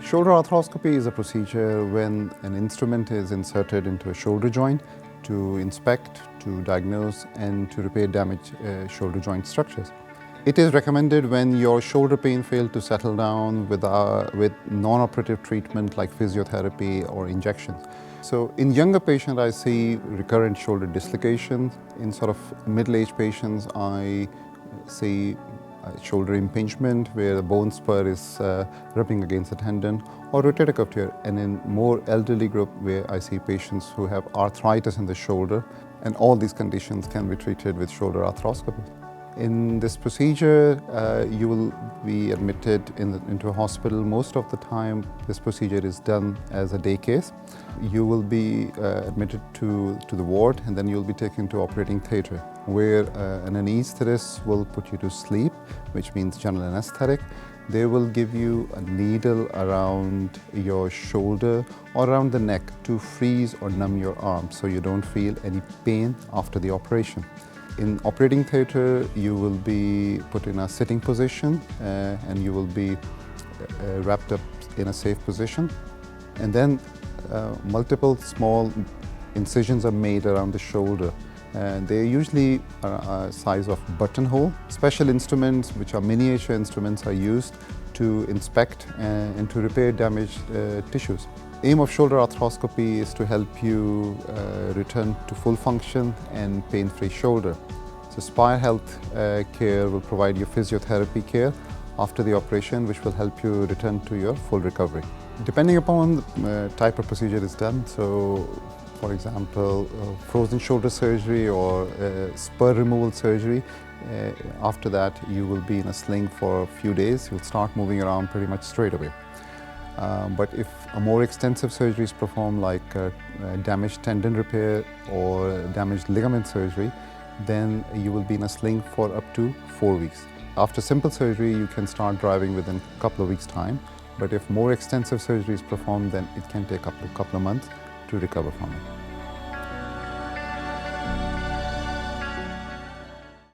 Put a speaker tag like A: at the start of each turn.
A: Shoulder arthroscopy is a procedure when an instrument is inserted into a shoulder joint to inspect, to diagnose, and to repair damaged shoulder joint structures. It is recommended when your shoulder pain failed to settle down with non-operative treatment like physiotherapy or injections. So in younger patients, I see recurrent shoulder dislocations. In sort of middle-aged patients, I see shoulder impingement where the bone spur is rubbing against the tendon, or rotator cuff tear. And in more elderly group where I see patients who have arthritis in the shoulder, and all these conditions can be treated with shoulder arthroscopy. In this procedure, you will be admitted into a hospital. Most of the time, this procedure is done as a day case. You will be admitted to the ward, and then you'll be taken to operating theatre, where an anaesthetist will put you to sleep, which means general anesthetic. They will give you a needle around your shoulder or around the neck to freeze or numb your arm so you don't feel any pain after the operation. In operating theatre, you will be put in a sitting position and you will be wrapped up in a safe position. And then multiple small incisions are made around the shoulder. They're usually a size of buttonhole. Special instruments, which are miniature instruments, are used to inspect and to repair damaged tissues. Aim of shoulder arthroscopy is to help you return to full function and pain-free shoulder. So Spire Health Care will provide you physiotherapy care after the operation, which will help you return to your full recovery. Depending upon the type of procedure is done, so for example, frozen shoulder surgery or spur removal surgery, after that you will be in a sling for a few days. You'll start moving around pretty much straight away. But if a more extensive surgery is performed, like damaged tendon repair or damaged ligament surgery, then you will be in a sling for up to 4 weeks. After simple surgery, you can start driving within a couple of weeks' time. But if more extensive surgery is performed, then it can take up to a couple of months to recover from it.